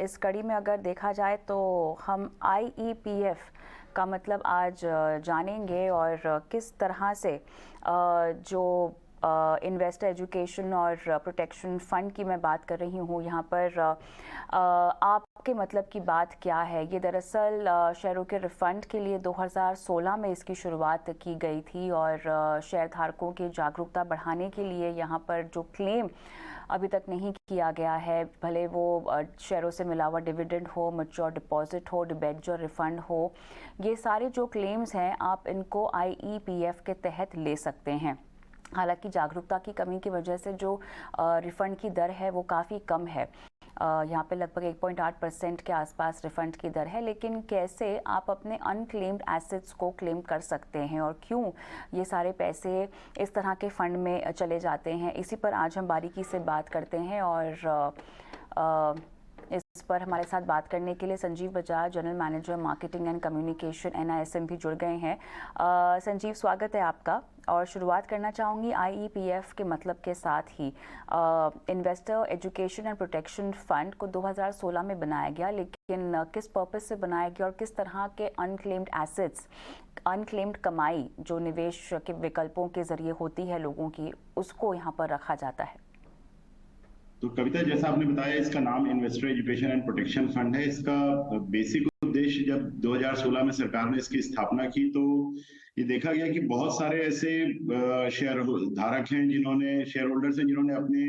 इस कड़ी में अगर देखा जाए तो हम IEPF का मतलब आज जानेंगे और किस तरह से जो इन्वेस्टर एजुकेशन और प्रोटेक्शन फ़ंड की मैं बात कर रही हूँ यहाँ पर आपके मतलब की बात क्या है। ये दरअसल शेयरों के रिफ़ंड के लिए 2016 में इसकी शुरुआत की गई थी और शेयर धारकों की जागरूकता बढ़ाने के लिए यहाँ पर जो क्लेम अभी तक नहीं किया गया है, भले वो शेयरों से मिला हुआ डिविडेंड हो, मैच्योर डिपॉजिट हो, डिबेंचर रिफंड हो, ये सारे जो क्लेम्स हैं आप इनको IEPF के तहत ले सकते हैं। हालांकि जागरूकता की कमी की वजह से जो रिफ़ंड की दर है वो काफ़ी कम है। यहाँ पे लगभग 1.8% के आसपास रिफ़ंड की दर है। लेकिन कैसे आप अपने अनक्लेम्ड एसेट्स को क्लेम कर सकते हैं और क्यों ये सारे पैसे इस तरह के फ़ंड में चले जाते हैं, इसी पर आज हम बारीकी से बात करते हैं। और इस पर हमारे साथ बात करने के लिए Sanjeev Bajaj, general manager marketing and communication NISM भी जुड़ गए हैं। संजीव, स्वागत है आपका। और शुरुआत करना चाहूँगी IEPF के मतलब के साथ ही। Investor education and protection fund को 2016 में बनाया गया, लेकिन किस पर्पस से बनाया गया और किस तरह के अनक्लेम्ड एसेट्स, अनक्लेम्ड कमाई जो निवेश के विकल्पों के ज़रिए होती है लोगों की, उसको यहाँ पर रखा जाता है? तो कविता, जैसा आपने बताया, इसका नाम investor education and protection fund है। इसका बेसिक उद्देश्य, जब 2016 में सरकार ने इसकी स्थापना की तो ये देखा गया कि बहुत सारे ऐसे शेयर धारक हैं, शेयर होल्डर्स हैं, जिन्होंने अपने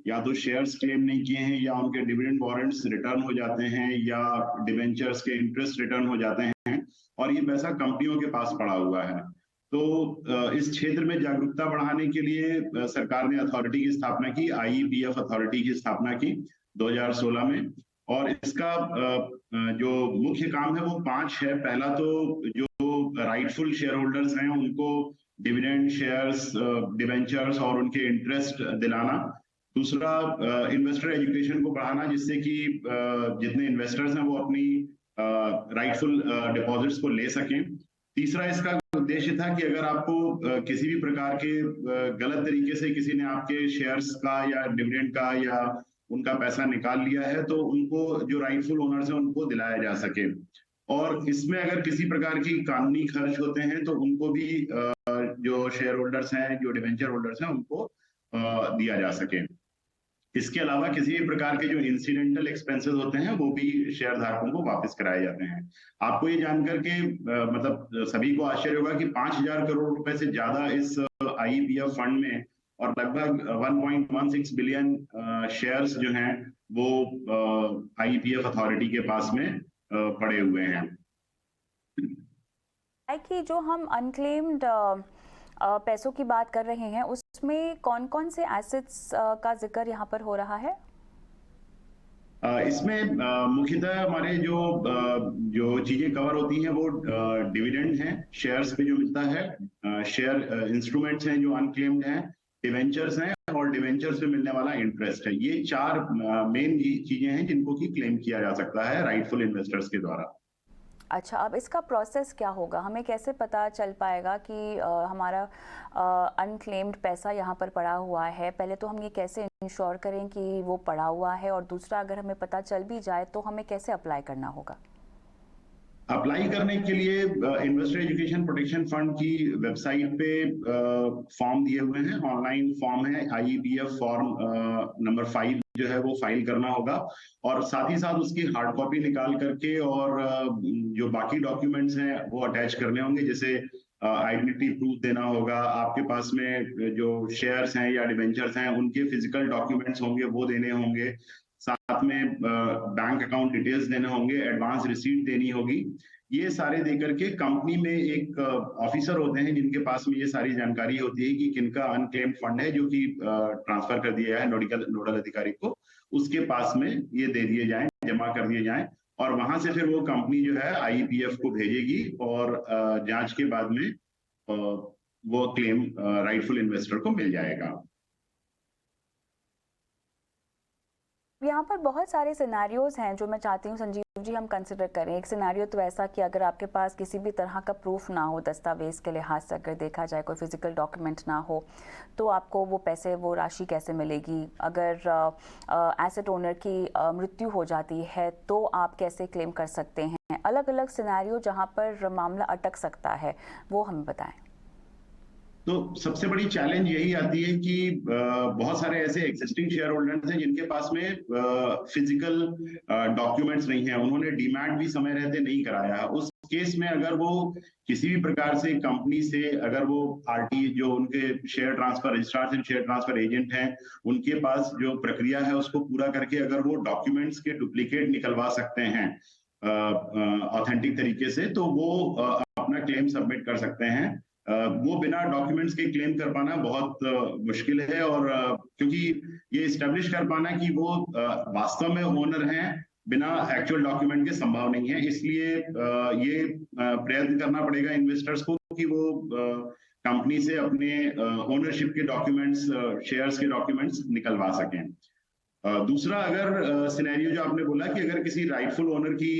या तो शेयर्स क्लेम नहीं किए हैं, या उनके डिविडेंड वारंट्स रिटर्न हो जाते हैं, या डिवेंचर्स के इंटरेस्ट रिटर्न हो जाते हैं, और ये पैसा कंपनियों के पास पड़ा हुआ है। तो इस क्षेत्र में जागरूकता बढ़ाने के लिए सरकार ने अथॉरिटी की स्थापना की, IEPF अथॉरिटी की स्थापना की 2016 में। और इसका जो मुख्य काम है वो 5 है। पहला तो जो राइटफुल शेयर होल्डर्स हैं उनको डिविडेंड शेयर्स, डिवेंचर्स और उनके इंटरेस्ट दिलाना। दूसरा, इन्वेस्टर एजुकेशन को बढ़ाना, जिससे कि जितने इन्वेस्टर्स हैं वो अपनी राइटफुल डिपॉजिट्स को ले सकें। तीसरा, इसका उद्देश्य था कि अगर आपको किसी भी प्रकार के गलत तरीके से किसी ने आपके शेयर्स का या डिविडेंड का या उनका पैसा निकाल लिया है, तो उनको, जो राइटफुल ओनर्स हैं, उनको दिलाया जा सके। और इसमें अगर किसी प्रकार की कानूनी खर्च होते हैं तो उनको भी जो शेयर होल्डर्स हैं, जो डिवेंचर होल्डर्स हैं, उनको दिया जा सके। इसके अलावा किसी भी प्रकार के जो इंसिडेंटल एक्सपेंसेस होते हैं वो भी शेयर धारकों को वापस कराए जाते हैं। आपको ये जानकर के मतलब सभी को आश्चर्य होगा कि 5,000 करोड़ रुपए से ज्यादा इस IEPF फंड में, और लगभग 1.16 बिलियन शेयर्स जो हैं वो IEPF अथॉरिटी के पास में पड़े हुए हैं। कि जो हम अनक्लेम्ड पैसों की बात कर रहे हैं उसमें कौन कौन से एसेट्स का जिक्र यहाँ पर हो रहा है? इसमें मुख्यतः हमारे जो चीजें कवर होती हैं वो डिविडेंड हैं, शेयर्स पे जो मिलता है, शेयर इंस्ट्रूमेंट्स हैं जो अनक्लेम्ड हैं, डिवेंचर्स हैं, और डिवेंचर्स पे मिलने वाला इंटरेस्ट है। ये 4 मेन चीजें हैं जिनको की क्लेम किया जा सकता है राइटफुल इन्वेस्टर्स के द्वारा। अच्छा, अब इसका प्रोसेस क्या होगा? हमें कैसे पता चल पाएगा कि हमारा अनक्लेम्ड पैसा यहाँ पर पड़ा हुआ है? पहले तो हम ये कैसे इंश्योर करें कि वो पड़ा हुआ है, और दूसरा, अगर हमें पता चल भी जाए तो हमें कैसे अप्लाई करना होगा? अप्लाई करने के लिए इन्वेस्टर एजुकेशन प्रोटेक्शन फंड की वेबसाइट पे फॉर्म दिए हुए हैं, ऑनलाइन फॉर्म है। IEPF फॉर्म नंबर 5 जो है वो फाइल करना होगा, और साथ ही साथ उसकी हार्ड कॉपी निकाल करके और जो बाकी डॉक्यूमेंट्स हैं वो अटैच करने होंगे। जैसे आइडेंटिटी प्रूफ देना होगा, आपके पास में जो शेयर्स हैं या डिवेंचर्स हैं उनके फिजिकल डॉक्यूमेंट्स होंगे वो देने होंगे, साथ में बैंक अकाउंट डिटेल्स देने होंगे, एडवांस रिसीट देनी होगी। ये सारे देकर के कंपनी में एक ऑफिसर होते हैं जिनके पास में ये सारी जानकारी होती है कि किनका अनक्लेम्ड फंड है, जो कि ट्रांसफर कर दिया है नोडल अधिकारी को, उसके पास में ये दे दिए जाएं, जमा कर दिए जाएं, और वहां से फिर वो कंपनी जो है IEPF को भेजेगी, और जांच के बाद में वो क्लेम राइटफुल इन्वेस्टर को मिल जाएगा। यहाँ पर बहुत सारे सिनेरियोज हैं जो मैं चाहती हूँ संजीव जी हम कंसिडर करें। एक सिनेरियो तो ऐसा कि अगर आपके पास किसी भी तरह का प्रूफ ना हो, दस्तावेज के लिहाज से अगर देखा जाए कोई फिजिकल डॉक्यूमेंट ना हो, तो आपको वो पैसे, वो राशि कैसे मिलेगी? अगर एसेट ओनर की मृत्यु हो जाती है तो आप कैसे क्लेम कर सकते हैं? अलग अलग सिनेरियो जहाँ पर मामला अटक सकता है, वो हमें बताएं। तो सबसे बड़ी चैलेंज यही आती है कि बहुत सारे ऐसे एग्जिस्टिंग शेयर होल्डर्स हैं जिनके पास में फिजिकल डॉक्यूमेंट्स नहीं है, उन्होंने डीमैट भी समय रहते नहीं कराया है। उस केस में अगर वो किसी भी प्रकार से कंपनी से, अगर वो आरटी जो उनके share transfer registrar and share transfer agent हैं, उनके पास जो प्रक्रिया है उसको पूरा करके अगर वो डॉक्यूमेंट्स के डुप्लीकेट निकलवा सकते हैं ऑथेंटिक तरीके से, तो वो अपना क्लेम सबमिट कर सकते हैं। वो बिना डॉक्यूमेंट्स के क्लेम कर पाना बहुत मुश्किल है, और क्योंकि ये इस्टेब्लिश कर पाना कि वो वास्तव में ओनर हैं बिना एक्चुअल डॉक्यूमेंट के संभव नहीं है। इसलिए ये प्रयत्न करना पड़ेगा इन्वेस्टर्स को कि वो कंपनी से अपने ओनरशिप के डॉक्यूमेंट्स, शेयर्स के डॉक्यूमेंट्स निकलवा सकें। दूसरा, अगर सिनेरियो जो आपने बोला कि अगर किसी राइटफुल ओनर की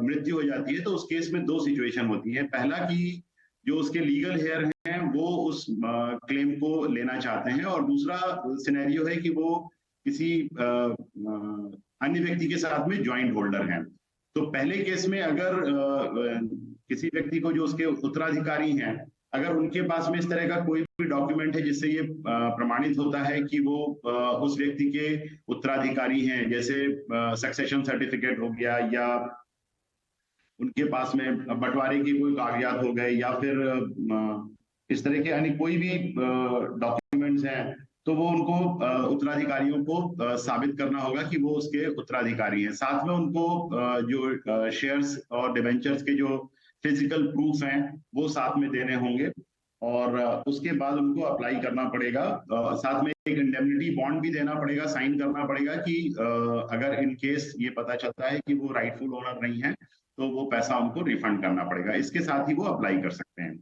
मृत्यु हो जाती है, तो उस केस में दो सिचुएशन होती है। पहला कि जो उसके लीगल हेयर हैं वो उस क्लेम को लेना चाहते हैं, और दूसरा सिनेरियो है कि वो किसी अन्य व्यक्ति के साथ में ज्वाइंट होल्डर हैं। तो पहले केस में अगर किसी व्यक्ति को, जो उसके उत्तराधिकारी हैं, अगर उनके पास में इस तरह का कोई भी डॉक्यूमेंट है जिससे ये प्रमाणित होता है कि वो उस व्यक्ति के उत्तराधिकारी हैं, जैसे सक्सेशन सर्टिफिकेट हो गया, या उनके पास में बंटवारे की कोई कागजात हो गए, या फिर इस तरह के अन्य कोई भी डॉक्यूमेंट्स हैं, तो वो उनको उत्तराधिकारियों को साबित करना होगा कि वो उसके उत्तराधिकारी हैं। साथ में उनको जो शेयर्स और डिबेंचर्स के जो फिजिकल प्रूफ हैं वो साथ में देने होंगे, और उसके बाद उनको अप्लाई करना पड़ेगा। साथ में एक इंडेमनिटी बॉन्ड भी देना पड़ेगा, साइन करना पड़ेगा कि अगर इन केस ये पता चलता है कि वो राइटफुल ओनर नहीं है, तो वो पैसा उनको रिफंड करना पड़ेगा। इसके साथ ही वो अप्लाई कर सकते हैं।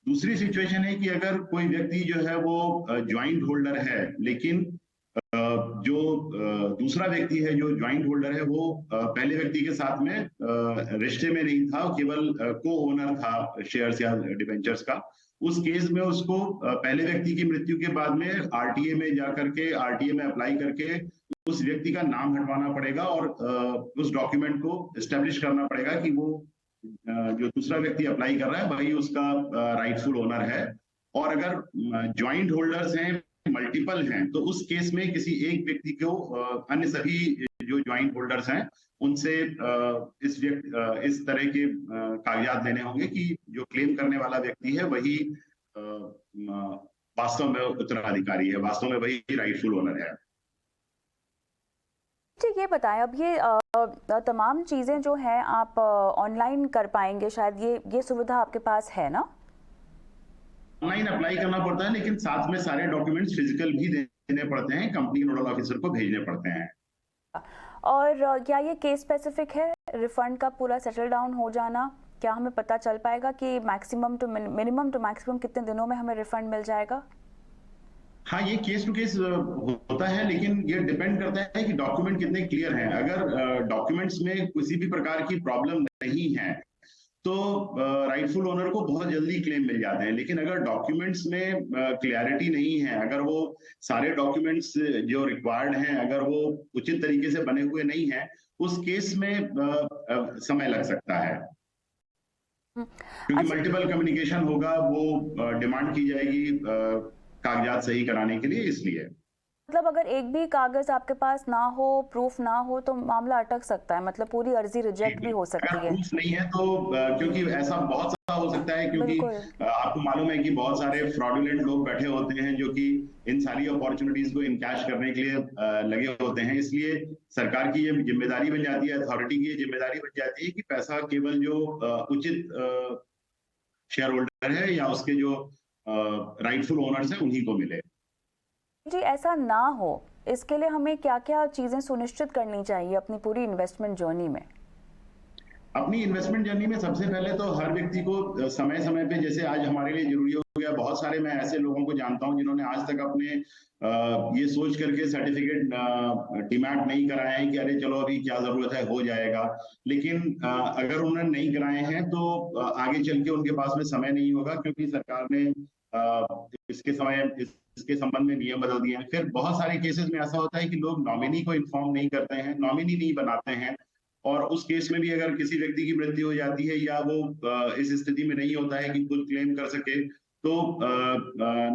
दूसरी सिचुएशन है कि अगर कोई व्यक्ति जो है वो ज्वाइंट होल्डर है, लेकिन जो दूसरा व्यक्ति है जो ज्वाइंट होल्डर है, वो पहले व्यक्ति के साथ में रिश्ते में नहीं था, केवल को ओनर था शेयर्स या डिबेंचर्स का। उस केस में उसको पहले व्यक्ति की मृत्यु के बाद में आरटीए में जाकर के, आरटीए में अप्लाई करके उस व्यक्ति का नाम हटवाना पड़ेगा, और उस डॉक्यूमेंट को एस्टेब्लिश करना पड़ेगा कि वो जो दूसरा व्यक्ति अप्लाई कर रहा है वही उसका राइटफुल ओनर है। और अगर ज्वाइंट होल्डर्स हैं, मल्टीपल हैं, तो उस केस में किसी एक व्यक्ति को अन्य सभी जो ज्वाइंट होल्डर्स हैं उनसे इस तरह के कागजात लेने होंगे कि जो क्लेम करने वाला व्यक्ति है वही वास्तव में उत्तराधिकारी है, वास्तव में वही राइटफुल ओनर है। ठीक, ये बताएं, अब ये तमाम चीज़ें जो हैं आप ऑनलाइन कर पाएंगे शायद, ये सुविधा आपके पास है ना? ऑनलाइन अप्लाई करना पड़ता है, लेकिन साथ में सारे डॉक्यूमेंट्स फिजिकल भी देने पड़ते हैं, कंपनी नोडल ऑफिसर को भेजने पड़ते हैं। और क्या ये केस स्पेसिफिक है, रिफंड का पूरा सेटल डाउन हो जाना? क्या हमें पता चल पाएगा कि maximum to minimum to maximum कितने दिनों में हमें रिफंड मिल जाएगा? हाँ, ये केस टू केस होता है, लेकिन ये डिपेंड करता है कि डॉक्यूमेंट कितने क्लियर हैं। अगर डॉक्यूमेंट्स में किसी भी प्रकार की प्रॉब्लम नहीं है, तो राइटफुल ओनर को बहुत जल्दी क्लेम मिल जाते हैं। लेकिन अगर डॉक्यूमेंट्स में क्लियरिटी नहीं है, अगर वो सारे डॉक्यूमेंट्स जो रिक्वायर्ड हैं अगर वो उचित तरीके से बने हुए नहीं है, उस केस में समय लग सकता है, क्योंकि मल्टीपल कम्युनिकेशन होगा, वो डिमांड की जाएगी कागजात सही कराने के लिए। इसलिए मतलब अगर एक भी कागज आपके पास ना हो, प्रूफ ना हो, तो मामला अटक सकता है, मतलब पूरी अर्जी रिजेक्ट भी हो सकती है। प्रूफ नहीं है तो क्योंकि ऐसा बहुत सा हो सकता है, क्योंकि आपको मालूम है कि बहुत सारे फ्रॉडुलेंट लोग बैठे होते हैं जो कि इन सारी अपॉर्चुनिटीज को इनकैश करने के लिए लगे होते हैं। इसलिए सरकार की ये जिम्मेदारी बन जाती है, अथॉरिटी की ये जिम्मेदारी बन जाती है कि पैसा केवल जो उचित शेयर होल्डर है या उसके जो राइटफुल ओनर्स हैं उन्हीं को मिले। जी, ऐसा ना हो इसके लिए हमें क्या क्या चीजें सुनिश्चित करनी चाहिए अपनी पूरी इन्वेस्टमेंट जर्नी में? अपनी इन्वेस्टमेंट जर्नी में सबसे पहले तो हर व्यक्ति को समय समय पे, जैसे आज हमारे लिए जरूरी हो गया। बहुत सारे मैं ऐसे लोगों को जानता हूँ जिन्होंने आज तक अपने ये सोच करके सर्टिफिकेट डिमांड नहीं कराए हैं कि अरे चलो अभी क्या जरूरत है, हो जाएगा। लेकिन अगर उन्होंने नहीं कराए हैं तो आगे चल के उनके पास में समय नहीं होगा, क्योंकि सरकार ने इसके संबंध में नियम बदल दिए हैं। फिर बहुत सारे केसेस में ऐसा होता है कि लोग नॉमिनी को इन्फॉर्म नहीं करते हैं, नॉमिनी नहीं बनाते हैं, और उस केस में भी अगर किसी व्यक्ति की मृत्यु हो जाती है या वो इस स्थिति में नहीं होता है कि खुद क्लेम कर सके, तो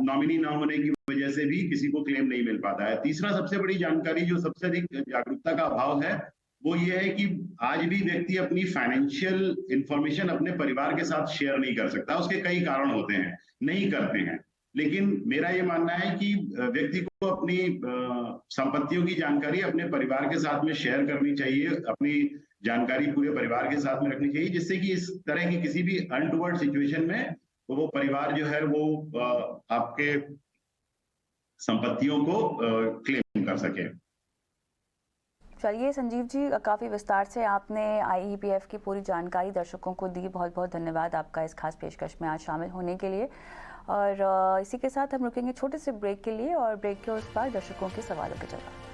नॉमिनी ना होने की वजह से भी किसी को क्लेम नहीं मिल पाता है। तीसरा सबसे बड़ी जानकारी, जो सबसे अधिक जागरूकता का अभाव है, वो ये है कि आज भी व्यक्ति अपनी फाइनेंशियल इंफॉर्मेशन अपने परिवार के साथ शेयर नहीं कर सकता। उसके कई कारण होते हैं, नहीं करते हैं। लेकिन मेरा ये मानना है कि व्यक्ति को अपनी संपत्तियों की जानकारी अपने परिवार के साथ में शेयर करनी चाहिए, अपनी जानकारी पूरे परिवार के साथ में रखनी चाहिए, जिससे कि इस तरह की किसी भी अनटुवर्ड सिचुएशन में वो परिवार जो है वो आपके संपत्तियों को क्लेम कर सके। चलिए संजीव जी, काफ़ी विस्तार से आपने आईईपीएफ की पूरी जानकारी दर्शकों को दी। बहुत बहुत धन्यवाद आपका इस खास पेशकश में आज शामिल होने के लिए। और इसी के साथ हम रुकेंगे छोटे से ब्रेक के लिए, और ब्रेक के उस पार दर्शकों के सवालों के जवाब।